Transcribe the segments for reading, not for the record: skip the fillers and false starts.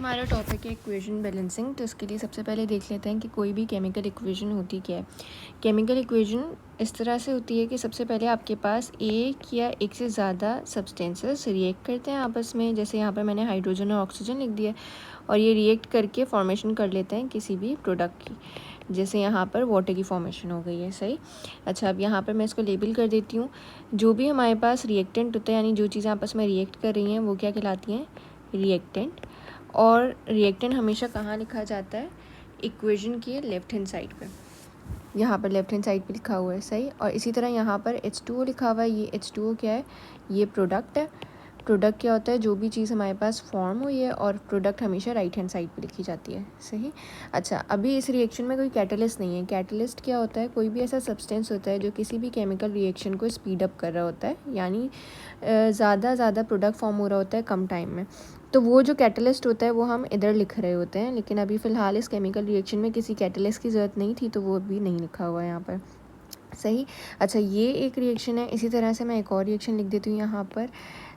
हमारा टॉपिक है equation balancing. तो इसके लिए सबसे पहले देख लेते हैं कि कोई भी केमिकल इक्वेशन होती क्या है। केमिकल इक्वेशन इस तरह से होती है कि सबसे पहले आपके पास एक या एक से ज़्यादा सब्सटेंसेस रिएक्ट करते हैं आपस में। जैसे यहाँ पर मैंने हाइड्रोजन और ऑक्सीजन लिख दिया और ये रिएक्ट करके फॉर्मेशन कर लेते हैं किसी भी प्रोडक्ट की। जैसे यहाँ पर वाटर की फॉर्मेशन हो गई है, सही। अच्छा, अब यहाँ पर मैं इसको लेबल कर देती हूँ। जो भी हमारे पास रिएक्टेंट होता है, यानी जो चीज़ें आपस में रिएक्ट कर रही हैं, वो क्या कहलाती हैं? रिएक्टेंट। और रिएक्टेंट हमेशा कहाँ लिखा जाता है? इक्वेशन की लेफ्ट हैंड साइड पे। यहाँ पर लेफ्ट हैंड साइड पे लिखा हुआ है, सही। और इसी तरह यहाँ पर H2O लिखा हुआ है। ये H2O क्या है? ये प्रोडक्ट है। प्रोडक्ट क्या होता है? जो भी चीज़ हमारे पास फॉर्म हुई है, और प्रोडक्ट हमेशा राइट हैंड साइड पे लिखी जाती है, सही। अच्छा, अभी इस रिएक्शन में कोई कैटलिस्ट नहीं है। कैटलिस्ट क्या होता है? कोई भी ऐसा सब्सटेंस होता है जो किसी भी केमिकल रिएक्शन को स्पीड अप कर रहा होता है, यानी ज़्यादा प्रोडक्ट फॉर्म हो रहा होता है कम टाइम में। तो वो जो कैटलिस्ट होता है वो हम इधर लिख रहे होते हैं, लेकिन अभी फ़िलहाल इस केमिकल रिएक्शन में किसी कैटलिस्ट की ज़रूरत नहीं थी, तो वो अभी नहीं लिखा हुआ है यहाँ पर, सही। अच्छा, ये एक रिएक्शन है। इसी तरह से मैं एक और रिएक्शन लिख देती हूँ यहाँ पर।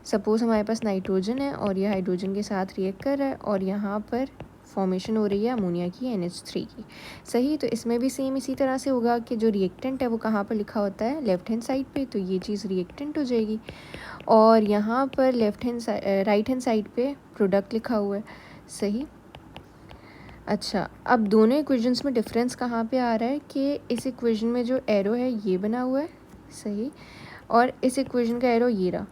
सपोज़ हमारे पास नाइट्रोजन है और ये हाइड्रोजन के साथ रिएक्ट कर रहा है, और यहाँ पर फॉर्मेशन हो रही है अमोनिया की, NH3 की, सही। तो इसमें भी सेम इसी तरह से होगा कि जो रिएक्टेंट है वो कहाँ पर लिखा होता है? लेफ्ट हैंड साइड पे। तो ये चीज़ रिएक्टेंट हो जाएगी। और यहाँ पर राइट हैंड साइड पे प्रोडक्ट लिखा हुआ है, सही। अच्छा, अब दोनों इक्वेशंस में डिफरेंस कहाँ पे आ रहा है कि इस इक्वेशन में जो एरो है ये बना हुआ है, सही, और इस इक्वेशन का एरो ये रहा।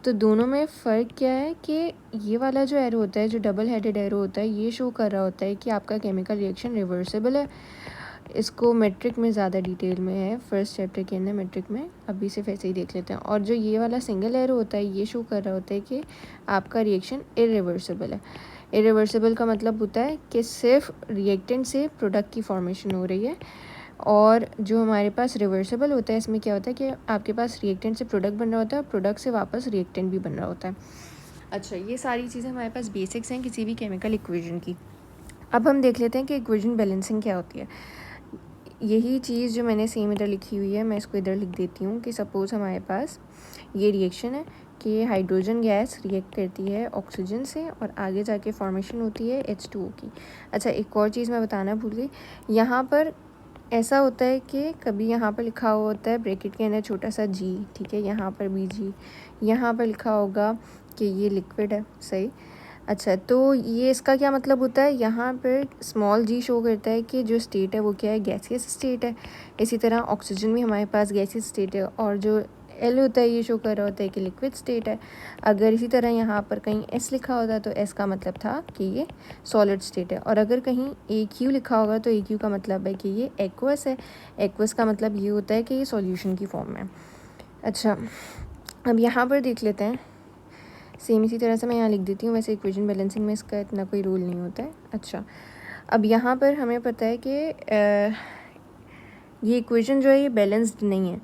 तो दोनों में फ़र्क क्या है कि ये वाला जो एरो होता है, जो डबल हेडेड एरो होता है, ये शो कर रहा होता है कि आपका केमिकल रिएक्शन रिवर्सिबल है। इसको मेट्रिक में ज़्यादा डिटेल में है फर्स्ट चैप्टर के अंदर, मेट्रिक में, अभी सिर्फ ऐसे ही देख लेते हैं। और जो ये वाला सिंगल एरो होता है, ये शो कर रहा होता है कि आपका रिएक्शन इरिवर्सिबल है। इरिवर्सिबल का मतलब होता है कि सिर्फ रिएक्टेंट से प्रोडक्ट की फॉर्मेशन हो रही है। और जो हमारे पास रिवर्सिबल होता है, इसमें क्या होता है कि आपके पास रिएक्टेंट से प्रोडक्ट बन रहा होता है और प्रोडक्ट से वापस रिएक्टेंट भी बन रहा होता है। अच्छा, ये सारी चीज़ें हमारे पास बेसिक्स हैं किसी भी केमिकल इक्वेशन की। अब हम देख लेते हैं कि इक्वेशन बैलेंसिंग क्या होती है। यही चीज़ जो मैंने सेम इधर लिखी हुई है, मैं इसको इधर लिख देती हूँ कि सपोज़ हमारे पास ये रिएक्शन है कि हाइड्रोजन गैस रिएक्ट करती है ऑक्सीजन से, और आगे जाके फॉर्मेशन होती है H2O की। अच्छा, एक और चीज़ मैं बताना भूल गई। यहाँ पर ऐसा होता है कि कभी यहाँ पर लिखा हुआ होता है ब्रैकेट के अंदर छोटा सा G, ठीक है, यहाँ पर भी G, यहाँ पर लिखा होगा कि ये लिक्विड है, सही। अच्छा, तो ये इसका क्या मतलब होता है? यहाँ पर स्मॉल g शो करता है कि जो स्टेट है वो क्या है? गैसियस स्टेट है। इसी तरह ऑक्सीजन भी हमारे पास गैसियस स्टेट है, और जो L होता है ये शो कर रहा होता है कि लिक्विड स्टेट है। अगर इसी तरह यहाँ पर कहीं S लिखा होता तो S का मतलब था कि ये सॉलिड स्टेट है, और अगर कहीं AQ लिखा होगा तो AQ का मतलब है कि ये एक्वस है। एक्वस का मतलब ये होता है कि ये सॉल्यूशन की फॉर्म में है। अच्छा, अब यहाँ पर देख लेते हैं। सेम इसी तरह से मैं यहाँ लिख देती हूँ। वैसे इक्वेशन बैलेंसिंग में इसका इतना कोई रोल नहीं होता है। अच्छा, अब यहाँ पर हमें पता है कि ये इक्वेशन जो है ये बैलेंस्ड नहीं है।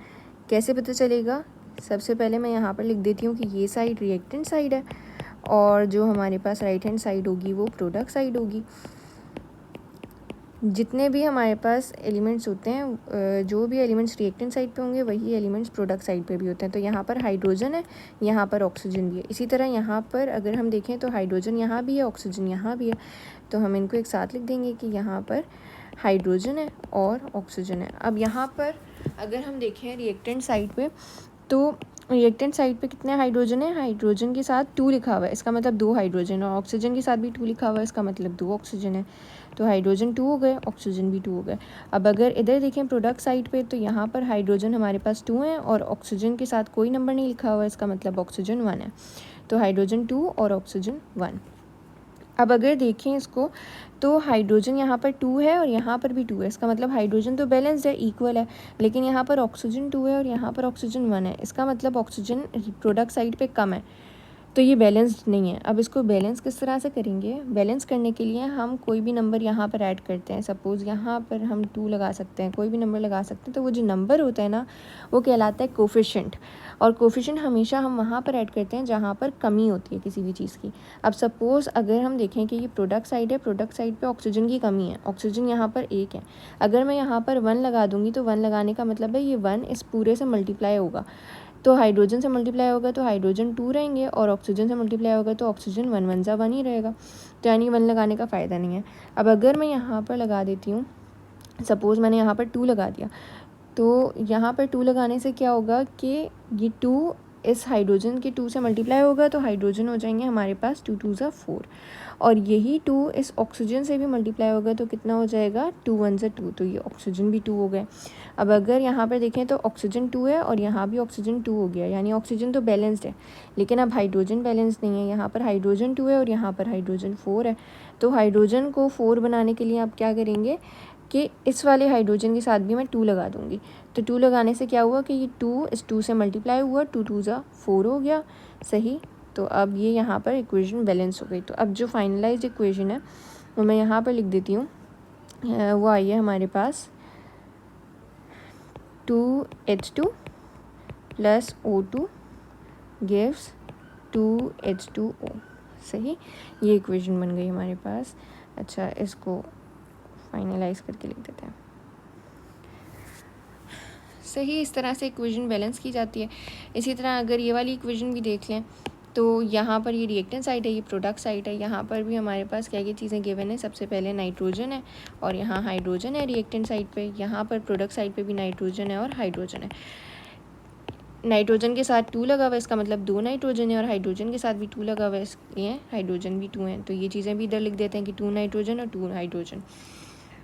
कैसे पता चलेगा? सबसे पहले मैं यहाँ पर लिख देती हूँ कि ये साइड रिएक्टेंट साइड है, और जो हमारे पास राइट हैंड साइड होगी वो प्रोडक्ट साइड होगी। जितने भी हमारे पास एलिमेंट्स होते हैं, जो भी एलिमेंट्स रिएक्टेंट साइड पे होंगे वही एलिमेंट्स प्रोडक्ट साइड पे भी होते हैं। तो यहाँ पर हाइड्रोजन है, यहाँ पर ऑक्सीजन भी है। इसी तरह यहाँ पर अगर हम देखें तो हाइड्रोजन यहाँ भी है, ऑक्सीजन यहाँ भी है। तो हम इनको एक साथ लिख देंगे कि यहाँ पर हाइड्रोजन है और ऑक्सीजन है। अब यहाँ पर अगर हम देखें रिएक्टेंट साइड पे, तो रिएक्टेंट साइड पे कितने हाइड्रोजन है? हाइड्रोजन के साथ 2 लिखा हुआ है, इसका मतलब 2 हाइड्रोजन, और ऑक्सीजन के साथ भी 2 लिखा हुआ है, इसका मतलब 2 ऑक्सीजन है। तो हाइड्रोजन 2 हो गए, ऑक्सीजन भी 2 हो गए। अब अगर इधर देखें प्रोडक्ट साइड पे, तो यहाँ पर हाइड्रोजन हमारे पास 2 हैं और ऑक्सीजन के साथ कोई नंबर नहीं लिखा हुआ है, इसका मतलब ऑक्सीजन 1 है। तो हाइड्रोजन 2 और ऑक्सीजन 1। अब अगर देखें इसको, तो हाइड्रोजन यहाँ पर 2 है और यहाँ पर भी 2 है, इसका मतलब हाइड्रोजन तो बैलेंस्ड है, इक्वल है। लेकिन यहाँ पर ऑक्सीजन 2 है और यहाँ पर ऑक्सीजन 1 है, इसका मतलब ऑक्सीजन प्रोडक्ट साइड पे कम है, तो ये बैलेंस्ड नहीं है। अब इसको बैलेंस किस तरह से करेंगे? बैलेंस करने के लिए हम कोई भी नंबर यहाँ पर ऐड करते हैं। सपोज़ यहाँ पर हम 2 लगा सकते हैं, कोई भी नंबर लगा सकते हैं। तो वो जो नंबर होता है ना, वो कहलाता है कोफिशिएंट, और कोफिशिएंट हमेशा हम वहाँ पर ऐड करते हैं जहाँ पर कमी होती है किसी भी चीज़ की। अब सपोज़ अगर हम देखें कि ये प्रोडक्ट साइड है, प्रोडक्ट साइड पे ऑक्सीजन की कमी है, ऑक्सीजन यहाँ पर 1 है। अगर मैं यहाँ पर 1 लगा दूँगी तो 1 लगाने का मतलब है ये 1 इस पूरे से मल्टीप्लाई होगा, तो हाइड्रोजन से मल्टीप्लाई होगा तो हाइड्रोजन 2 रहेंगे, और ऑक्सीजन से मल्टीप्लाई होगा तो ऑक्सीजन 1 1 ज़ा 1 ही रहेगा, तो यानी 1 लगाने का फ़ायदा नहीं है। अब अगर मैं यहाँ पर लगा देती हूँ, सपोज़ मैंने यहाँ पर 2 लगा दिया, तो यहाँ पर 2 लगाने से क्या होगा कि ये 2 इस हाइड्रोजन के 2 से मल्टीप्लाई होगा तो हाइड्रोजन हो जाएंगे हमारे पास 2 2 ज़ा 4, और यही 2 इस ऑक्सीजन से भी मल्टीप्लाई होगा तो कितना हो जाएगा 2 1 ज़ा 2, तो ये ऑक्सीजन भी 2 हो गए। अब अगर यहाँ पर देखें तो ऑक्सीजन 2 है और यहाँ भी ऑक्सीजन 2 हो गया, यानी ऑक्सीजन तो बैलेंस्ड है, लेकिन अब हाइड्रोजन बैलेंस नहीं है। यहाँ पर हाइड्रोजन 2 है और यहाँ पर हाइड्रोजन 4 है, तो हाइड्रोजन को 4 बनाने के लिए आप क्या करेंगे कि इस वाले हाइड्रोजन के साथ भी मैं 2 लगा दूँगी, तो 2 लगाने से क्या हुआ कि ये 2 इस 2 से मल्टीप्लाई हुआ, 2 2 ज़ा 4 हो गया, सही। तो अब ये यहाँ पर इक्वेशन बैलेंस हो गई। तो अब जो फाइनलाइज्ड इक्वेशन है वो मैं यहाँ पर लिख देती हूँ, वो आई है हमारे पास 2H2 plus O2 gives 2H2O, सही। ये इक्वेशन बन गई हमारे पास। अच्छा, इसको फाइनलाइज करके लिख देते हैं, सही। इस तरह से इक्वेशन बैलेंस की जाती है। इसी तरह अगर ये वाली इक्वेशन भी देख लें तो यहाँ पर ये रिएक्टेंट साइड है, ये प्रोडक्ट साइड है। यहाँ पर भी हमारे पास क्या क्या चीज़ें गिवन है, सबसे पहले नाइट्रोजन है और यहाँ हाइड्रोजन है रिएक्टेंट साइड पे। यहाँ पर प्रोडक्ट साइड पे भी नाइट्रोजन है और हाइड्रोजन है। नाइट्रोजन के साथ 2 लगा हुआ है, इसका मतलब 2 नाइट्रोजन है, और हाइड्रोजन के साथ भी 2 लगा हुआ है, इसलिए हाइड्रोजन भी 2 हैं। तो ये चीज़ें भी इधर लिख देते हैं कि 2 नाइट्रोजन और 2 हाइड्रोजन।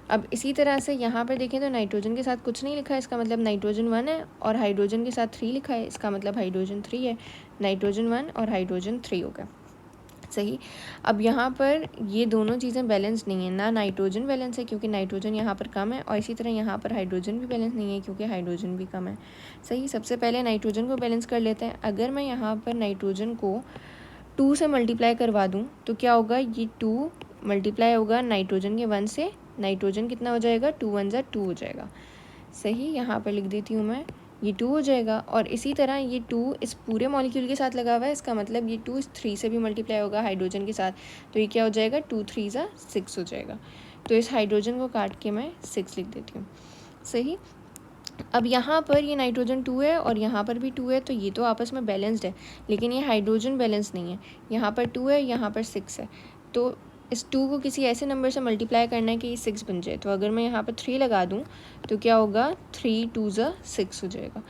अब इसी तरह से यहाँ पर देखें तो नाइट्रोजन के साथ कुछ नहीं लिखा है, इसका मतलब नाइट्रोजन 1 है, और हाइड्रोजन के साथ 3 लिखा है, इसका मतलब हाइड्रोजन 3 है। नाइट्रोजन 1 और हाइड्रोजन 3 हो गया, सही। अब यहाँ पर ये दोनों चीज़ें बैलेंस नहीं है, ना नाइट्रोजन बैलेंस है क्योंकि नाइट्रोजन यहाँ पर कम है, और इसी तरह यहाँ पर हाइड्रोजन भी बैलेंस नहीं है क्योंकि हाइड्रोजन भी कम है, सही। सबसे पहले नाइट्रोजन को बैलेंस कर लेते हैं। अगर मैं यहाँ पर नाइट्रोजन को 2 से मल्टीप्लाई करवा दूँ तो क्या होगा, ये 2 मल्टीप्लाई होगा नाइट्रोजन के 1 से, नाइट्रोजन कितना हो जाएगा 2 1 ज़ा 2 हो जाएगा, सही। यहाँ पर लिख देती हूँ मैं, ये 2 हो जाएगा, और इसी तरह ये 2 इस पूरे मॉलिक्यूल के साथ लगा हुआ है, इसका मतलब ये 2 इस 3 से भी मल्टीप्लाई होगा हाइड्रोजन के साथ, तो ये क्या हो जाएगा 2 3 ज़ा 6 हो जाएगा। तो इस हाइड्रोजन को काट के मैं 6 लिख देती हूँ, सही। अब यहाँ पर ये नाइट्रोजन 2 है और यहाँ पर भी 2 है, तो ये तो आपस में बैलेंस्ड है, लेकिन ये हाइड्रोजन बैलेंस नहीं है। यहाँ पर 2 है, यहाँ पर 6 है, तो इस 2 को किसी ऐसे नंबर से मल्टीप्लाई करना है कि ये 6 बन जाए। तो अगर मैं यहाँ पर 3 लगा दूँ तो क्या होगा, 3 2 ज़ा 6 हो जाएगा।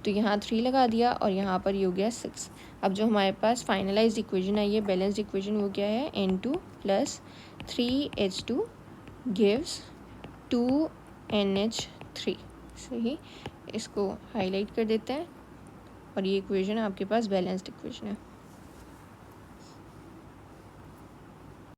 तो यहाँ 3 लगा दिया और यहाँ पर ये हो गया 6। अब जो हमारे पास फाइनलाइज्ड इक्वेशन है, ये बैलेंस्ड इक्वेशन, वो क्या है, N2 plus 3H2 gives 2NH3, सही। इसको हाईलाइट कर देते हैं और ये इक्वेशन आपके पास बैलेंस्ड इक्वेशन है।